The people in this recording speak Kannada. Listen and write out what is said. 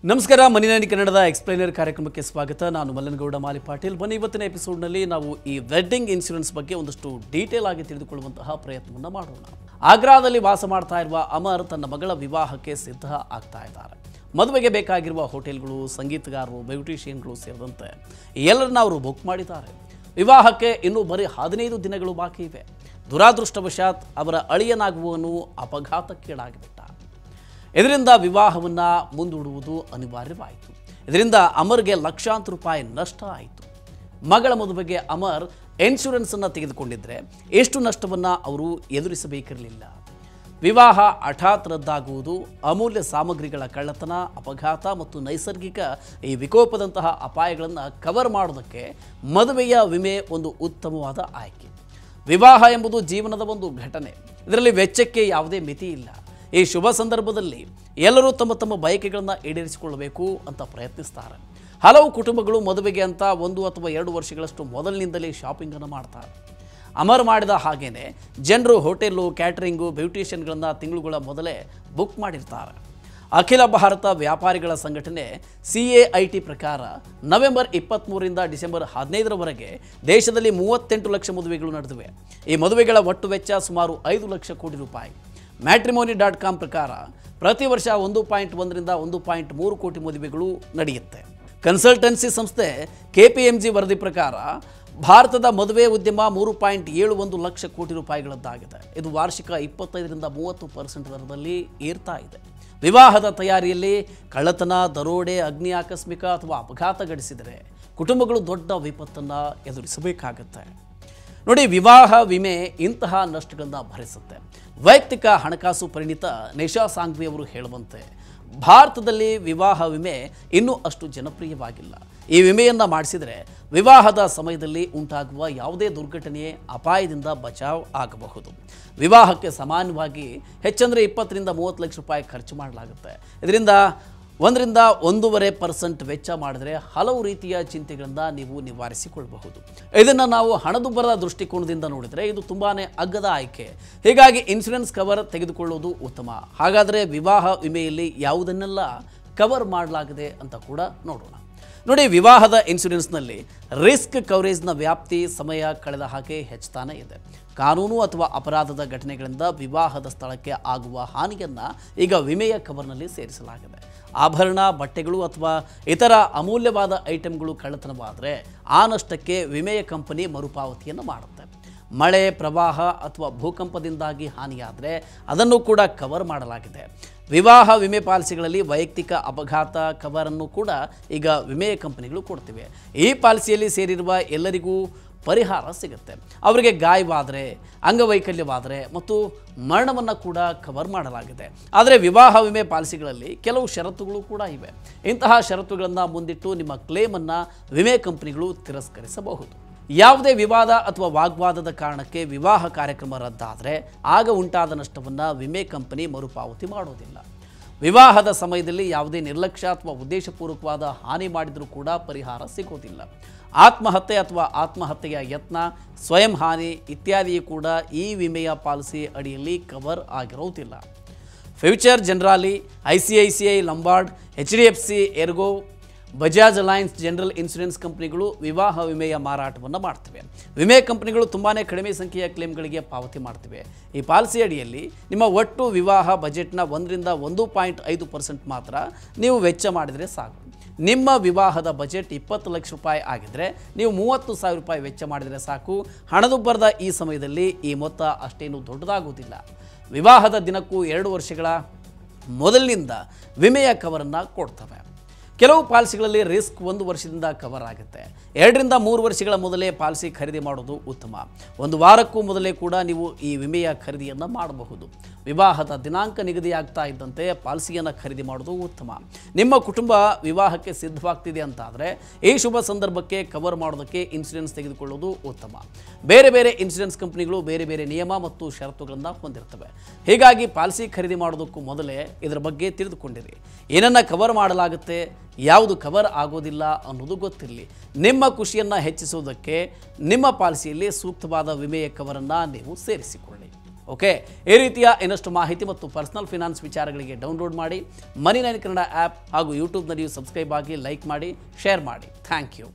ನಮಸ್ಕಾರ ಮನಿನಾಡಿ ಕನ್ನಡದ ಎಕ್ಸ್ಪ್ಲೈನರ್ ಕಾರ್ಯಕ್ರಮಕ್ಕೆ ಸ್ವಾಗತ. ನಾನು ಮಲ್ಲನಗೌಡ ಮಾಲಿ ಪಾಟೀಲ್. ಬನ್ನಿ ಇವತ್ತಿನ ಎಪಿಸೋಡ್ನಲ್ಲಿ ನಾವು ಈ ವೆಡ್ಡಿಂಗ್ ಇನ್ಶೂರೆನ್ಸ್ ಬಗ್ಗೆ ಒಂದಷ್ಟು ಡೀಟೇಲ್ ಆಗಿ ತಿಳಿದುಕೊಳ್ಳುವಂತಹ ಪ್ರಯತ್ನವನ್ನು ಮಾಡೋಣ. ಆಗ್ರಾದಲ್ಲಿ ವಾಸ ಮಾಡ್ತಾ ಇರುವ ಅಮರ್ ತನ್ನ ಮಗಳ ವಿವಾಹಕ್ಕೆ ಸಿದ್ಧ ಆಗ್ತಾ ಇದ್ದಾರೆ. ಮದುವೆಗೆ ಬೇಕಾಗಿರುವ ಹೋಟೆಲ್ಗಳು, ಸಂಗೀತಗಾರರು, ಬ್ಯೂಟಿಷಿಯನ್ಗಳು ಸೇರಿದಂತೆ ಎಲ್ಲರನ್ನ ಅವರು ಬುಕ್ ಮಾಡಿದ್ದಾರೆ. ವಿವಾಹಕ್ಕೆ ಇನ್ನೂ ಬರೀ 15 ದಿನಗಳು ಬಾಕಿ ಇವೆ. ದುರಾದೃಷ್ಟವಶಾತ್ ಅವರ ಅಳಿಯನಾಗುವವನು ಅಪಘಾತಕ್ಕೀಡಾಗಿಬಿಟ್ಟ. ಇದರಿಂದ ವಿವಾಹವನ್ನು ಮುಂದೂಡುವುದು ಅನಿವಾರ್ಯವಾಯಿತು. ಇದರಿಂದ ಅಮರ್ಗೆ ಲಕ್ಷಾಂತರ ರೂಪಾಯಿ ನಷ್ಟ ಆಯಿತು. ಮಗಳ ಮದುವೆಗೆ ಅಮರ್ ಇನ್ಶೂರೆನ್ಸನ್ನು ತೆಗೆದುಕೊಂಡಿದ್ದರೆ ಎಷ್ಟು ನಷ್ಟವನ್ನು ಅವರು ಎದುರಿಸಬೇಕಿರಲಿಲ್ಲ. ವಿವಾಹ ಹಠಾತ್ ರದ್ದಾಗುವುದು, ಅಮೂಲ್ಯ ಸಾಮಗ್ರಿಗಳ ಕಳ್ಳತನ, ಅಪಘಾತ ಮತ್ತು ನೈಸರ್ಗಿಕ ಈ ವಿಕೋಪದಂತಹ ಅಪಾಯಗಳನ್ನು ಕವರ್ ಮಾಡೋದಕ್ಕೆ ಮದುವೆಯ ವಿಮೆ ಒಂದು ಉತ್ತಮವಾದ ಆಯ್ಕೆ. ವಿವಾಹ ಎಂಬುದು ಜೀವನದ ಒಂದು ಘಟನೆ. ಇದರಲ್ಲಿ ವೆಚ್ಚಕ್ಕೆ ಯಾವುದೇ ಮಿತಿ ಇಲ್ಲ. ಈ ಶುಭ ಸಂದರ್ಭದಲ್ಲಿ ಎಲ್ಲರೂ ತಮ್ಮ ತಮ್ಮ ಬಯಕೆಗಳನ್ನು ಈಡೇರಿಸಿಕೊಳ್ಳಬೇಕು ಅಂತ ಪ್ರಯತ್ನಿಸ್ತಾರೆ. ಹಲವು ಕುಟುಂಬಗಳು ಮದುವೆಗೆ ಅಂತ 1 ಅಥವಾ 2 ವರ್ಷಗಳಷ್ಟು ಮೊದಲಿನಿಂದಲೇ ಶಾಪಿಂಗನ್ನು ಮಾಡ್ತಾರೆ. ಅಮರ್ ಮಾಡಿದ ಹಾಗೇನೆ ಜನರು ಹೋಟೆಲ್ಲು, ಕ್ಯಾಟರಿಂಗು, ಬ್ಯೂಟಿಷಿಯನ್ಗಳನ್ನು ತಿಂಗಳುಗಳ ಮೊದಲೇ ಬುಕ್ ಮಾಡಿರ್ತಾರೆ. ಅಖಿಲ ಭಾರತ ವ್ಯಾಪಾರಿಗಳ ಸಂಘಟನೆ CAIT ಪ್ರಕಾರ ನವೆಂಬರ್ 23ರಿಂದ ಡಿಸೆಂಬರ್ 15ರವರೆಗೆ ದೇಶದಲ್ಲಿ 38 ಲಕ್ಷ ಮದುವೆಗಳು ನಡೆದಿವೆ. ಈ ಮದುವೆಗಳ ಒಟ್ಟು ವೆಚ್ಚ ಸುಮಾರು 5 ಲಕ್ಷ ಕೋಟಿ ರೂಪಾಯಿ. Matrimony.com ಪ್ರಕಾರ ಪ್ರತಿ ವರ್ಷ 1.1ರಿಂದ 1.3 ಕೋಟಿ ಮದುವೆಗಳು ನಡೆಯುತ್ತೆ. ಕನ್ಸಲ್ಟೆನ್ಸಿ ಸಂಸ್ಥೆ KPMG ವರದಿ ಪ್ರಕಾರ ಭಾರತದ ಮದುವೆ ಉದ್ಯಮ 3.71 ಲಕ್ಷ ಕೋಟಿ ರೂಪಾಯಿಗಳದ್ದಾಗಿದೆ. ಇದು ವಾರ್ಷಿಕ 25ರಿಂದ 30% ದರದಲ್ಲಿ ಏರ್ತಾ ಇದೆ. ವಿವಾಹದ ತಯಾರಿಯಲ್ಲಿ ಕಳ್ಳತನ, ದರೋಡೆ, ಅಗ್ನಿ ಆಕಸ್ಮಿಕ ಅಥವಾ ಅಪಘಾತ ಘಟಿಸಿದರೆ ಕುಟುಂಬಗಳು ದೊಡ್ಡ ವಿಪತ್ತನ್ನು ಎದುರಿಸಬೇಕಾಗುತ್ತೆ. ನೋಡಿ, ವಿವಾಹ ವಿಮೆ ಇಂತಹ ನಷ್ಟಗಳನ್ನು ಭರಿಸುತ್ತೆ. ವೈಯಕ್ತಿಕ ಹಣಕಾಸು ಪರಿಣಿತ ನಿಶಾ ಸಾಂಘ್ವಿ ಅವರು ಹೇಳುವಂತೆ ಭಾರತದಲ್ಲಿ ವಿವಾಹ ವಿಮೆ ಇನ್ನೂ ಅಷ್ಟು ಜನಪ್ರಿಯವಾಗಿಲ್ಲ. ಈ ವಿಮೆಯನ್ನು ಮಾಡಿಸಿದರೆ ವಿವಾಹದ ಸಮಯದಲ್ಲಿ ಉಂಟಾಗುವ ಯಾವುದೇ ದುರ್ಘಟನೆ, ಅಪಾಯದಿಂದ ಬಚಾವ್ ಆಗಬಹುದು. ವಿವಾಹಕ್ಕೆ ಸಾಮಾನ್ಯವಾಗಿ ಹೆಚ್ಚಂದರೆ 20ರಿಂದ 30 ಲಕ್ಷ ರೂಪಾಯಿ ಖರ್ಚು ಮಾಡಲಾಗುತ್ತೆ. ಇದರಿಂದ 1ರಿಂದ 1.5% ವೆಚ್ಚ ಮಾಡಿದರೆ ಹಲವು ರೀತಿಯ ಚಿಂತೆಗಳನ್ನು ನೀವು ನಿವಾರಿಸಿಕೊಳ್ಳಬಹುದು. ಇದನ್ನು ನಾವು ಹಣದುಬ್ಬರದ ದೃಷ್ಟಿಕೋನದಿಂದ ನೋಡಿದರೆ ಇದು ತುಂಬಾ ಅಗ್ಗದ ಆಯ್ಕೆ. ಹೀಗಾಗಿ ಇನ್ಶೂರೆನ್ಸ್ ಕವರ್ ತೆಗೆದುಕೊಳ್ಳುವುದು ಉತ್ತಮ. ಹಾಗಾದರೆ ವಿವಾಹ ವಿಮೆಯಲ್ಲಿ ಯಾವುದನ್ನೆಲ್ಲ ಕವರ್ ಮಾಡಲಾಗಿದೆ ಅಂತ ಕೂಡ ನೋಡೋಣ. ನೋಡಿ, ವಿವಾಹದ ಇನ್ಶೂರೆನ್ಸ್ನಲ್ಲಿ ರಿಸ್ಕ್ ಕವರೇಜ್ನ ವ್ಯಾಪ್ತಿ ಸಮಯ ಕಳೆದ ಹಾಗೆ ಹೆಚ್ಚುತ್ತಾನೆ ಇದೆ. ಕಾನೂನು ಅಥವಾ ಅಪರಾಧದ ಘಟನೆಗಳಿಂದ ವಿವಾಹದ ಸ್ಥಳಕ್ಕೆ ಆಗುವ ಹಾನಿಯನ್ನು ಈಗ ವಿಮೆಯ ಕವರ್ನಲ್ಲಿ ಸೇರಿಸಲಾಗಿದೆ. ಆಭರಣ, ಬಟ್ಟೆಗಳು ಅಥವಾ ಇತರ ಅಮೂಲ್ಯವಾದ ಐಟಮ್ಗಳು ಕಳ್ಳತನವಾದರೆ ಆ ನಷ್ಟಕ್ಕೆ ವಿಮೆಯ ಕಂಪನಿ ಮರುಪಾವತಿಯನ್ನು ಮಾಡುತ್ತೆ. ಮಳೆ, ಪ್ರವಾಹ ಅಥವಾ ಭೂಕಂಪದಿಂದಾಗಿ ಹಾನಿಯಾದರೆ ಅದನ್ನು ಕೂಡ ಕವರ್ ಮಾಡಲಾಗಿದೆ. ವಿವಾಹ ವಿಮೆ ಪಾಲಿಸಿಗಳಲ್ಲಿ ವೈಯಕ್ತಿಕ ಅಪಘಾತ ಕವರನ್ನು ಕೂಡ ಈಗ ವಿಮೆಯ ಕಂಪನಿಗಳು ಕೊಡ್ತಿವೆ. ಈ ಪಾಲಿಸಿಯಲ್ಲಿ ಸೇರಿರುವ ಎಲ್ಲರಿಗೂ ಪರಿಹಾರ ಸಿಗುತ್ತೆ. ಅವರಿಗೆ ಗಾಯವಾದರೆ, ಅಂಗವೈಕಲ್ಯವಾದರೆ ಮತ್ತು ಮರಣವನ್ನು ಕೂಡ ಕವರ್ ಮಾಡಲಾಗಿದೆ. ಆದರೆ ವಿವಾಹ ವಿಮೆ ಪಾಲಿಸಿಗಳಲ್ಲಿ ಕೆಲವು ಷರತ್ತುಗಳು ಕೂಡ ಇವೆ. ಇಂತಹ ಷರತ್ತುಗಳನ್ನು ಮುಂದಿಟ್ಟು ನಿಮ್ಮ ಕ್ಲೇಮನ್ನು ವಿಮೆ ಕಂಪನಿಗಳು ತಿರಸ್ಕರಿಸಬಹುದು. ಯಾವುದೇ ವಿವಾದ ಅಥವಾ ವಾಗ್ವಾದದ ಕಾರಣಕ್ಕೆ ವಿವಾಹ ಕಾರ್ಯಕ್ರಮ ರದ್ದಾದರೆ ಆಗ ಉಂಟಾದ ನಷ್ಟವನ್ನು ವಿಮೆ ಕಂಪನಿ ಮರುಪಾವತಿ ಮಾಡೋದಿಲ್ಲ. ವಿವಾಹದ ಸಮಯದಲ್ಲಿ ಯಾವುದೇ ನಿರ್ಲಕ್ಷ್ಯ ಅಥವಾ ಉದ್ದೇಶಪೂರ್ವಕವಾದ ಹಾನಿ ಮಾಡಿದರೂ ಕೂಡ ಪರಿಹಾರ ಸಿಗೋದಿಲ್ಲ. ಆತ್ಮಹತ್ಯೆ ಅಥವಾ ಆತ್ಮಹತ್ಯೆಯ ಯತ್ನ, ಸ್ವಯಂ ಹಾನಿ ಇತ್ಯಾದಿಯೂ ಕೂಡ ಈ ವಿಮೆಯ ಪಾಲಿಸಿ ಅಡಿಯಲ್ಲಿ ಕವರ್ ಆಗಿರೋದಿಲ್ಲ. Future Generali, ICICI Lombard, HDFC Ergo, Bajaj Allianz general insurance ಕಂಪನಿಗಳು ವಿವಾಹ ವಿಮೆಯ ಮಾರಾಟವನ್ನು ಮಾಡ್ತಿವೆ. ವಿಮೆ ಕಂಪನಿಗಳು ತುಂಬಾ ಕಡಿಮೆ ಸಂಖ್ಯೆಯ ಕ್ಲೇಮ್ಗಳಿಗೆ ಪಾವತಿ ಮಾಡ್ತಿವೆ. ಈ ಪಾಲಿಸಿ ಅಡಿಯಲ್ಲಿ ನಿಮ್ಮ ಒಟ್ಟು ವಿವಾಹ ಬಜೆಟ್ನ 1ರಿಂದ 1.5% ಮಾತ್ರ ನೀವು ವೆಚ್ಚ ಮಾಡಿದರೆ ಸಾಕು. ನಿಮ್ಮ ವಿವಾಹದ ಬಜೆಟ್ 20 ಲಕ್ಷ ರೂಪಾಯಿ ಆಗಿದ್ದರೆ ನೀವು 30,000 ರೂಪಾಯಿ ವೆಚ್ಚ ಮಾಡಿದರೆ ಸಾಕು. ಹಣದುಬ್ಬರದ ಈ ಸಮಯದಲ್ಲಿ ಈ ಮೊತ್ತ ಅಷ್ಟೇನು ದೊಡ್ಡದಾಗುವುದಿಲ್ಲ. ವಿವಾಹದ ದಿನಕ್ಕೂ 2 ವರ್ಷಗಳ ಮೊದಲಿನಿಂದ ವಿಮೆಯ ಕವರನ್ನು ಕೊಡ್ತವೆ. ಕೆಲವು ಪಾಲಿಸಿಗಳಲ್ಲಿ ರಿಸ್ಕ್ 1 ವರ್ಷದಿಂದ ಕವರ್ ಆಗುತ್ತೆ. 2ರಿಂದ 3 ವರ್ಷಗಳ ಮೊದಲೇ ಪಾಲಿಸಿ ಖರೀದಿ ಮಾಡೋದು ಉತ್ತಮ. 1 ವಾರಕ್ಕೂ ಮೊದಲೇ ಕೂಡ ನೀವು ಈ ವಿಮೆಯ ಖರೀದಿಯನ್ನು ಮಾಡಬಹುದು. ವಿವಾಹದ ದಿನಾಂಕ ನಿಗದಿಯಾಗ್ತಾ ಇದ್ದಂತೆ ಪಾಲಿಸಿಯನ್ನು ಖರೀದಿ ಮಾಡೋದು ಉತ್ತಮ. ನಿಮ್ಮ ಕುಟುಂಬ ವಿವಾಹಕ್ಕೆ ಸಿದ್ಧವಾಗ್ತಿದೆ ಅಂತಾದರೆ ಈ ಶುಭ ಸಂದರ್ಭಕ್ಕೆ ಕವರ್ ಮಾಡೋದಕ್ಕೆ ಇನ್ಶೂರೆನ್ಸ್ ತೆಗೆದುಕೊಳ್ಳೋದು ಉತ್ತಮ. ಬೇರೆ ಬೇರೆ ಇನ್ಶೂರೆನ್ಸ್ ಕಂಪನಿಗಳು ಬೇರೆ ಬೇರೆ ನಿಯಮ ಮತ್ತು ಷರತ್ತುಗಳನ್ನು ಹೊಂದಿರ್ತವೆ. ಹೀಗಾಗಿ ಪಾಲಿಸಿ ಖರೀದಿ ಮಾಡೋದಕ್ಕೂ ಮೊದಲೇ ಇದರ ಬಗ್ಗೆ ತಿಳಿದುಕೊಂಡಿರಿ. ಏನನ್ನು ಕವರ್ ಮಾಡಲಾಗುತ್ತೆ, ಯಾವುದು ಕವರ್ ಆಗೋದಿಲ್ಲ ಅನ್ನೋದು ಗೊತ್ತಿರಲಿ. ನಿಮ್ಮ ಖುಷಿಯನ್ನು ಹೆಚ್ಚಿಸುವುದಕ್ಕೆ ನಿಮ್ಮ ಪಾಲಿಸಿಯಲ್ಲಿ ಸೂಕ್ತವಾದ ವಿಮೆಯ ಕವರನ್ನು ನೀವು ಸೇರಿಸಿಕೊಳ್ಳಿ. ಓಕೆ, ಈ ರೀತಿಯ ಇನ್ನಷ್ಟು ಮಾಹಿತಿ ಮತ್ತು ಪರ್ಸನಲ್ ಫಿನಾನ್ಸ್ ವಿಚಾರಗಳಿಗೆ ಡೌನ್ಲೋಡ್ ಮಾಡಿ ಮನಿ9 ಕನ್ನಡ ಆ್ಯಪ್ ಹಾಗೂ ಯೂಟ್ಯೂಬ್ನಲ್ಲಿ ಸಬ್ಸ್ಕ್ರೈಬ್ ಆಗಿ, ಲೈಕ್ ಮಾಡಿ, ಶೇರ್ ಮಾಡಿ. Thank you.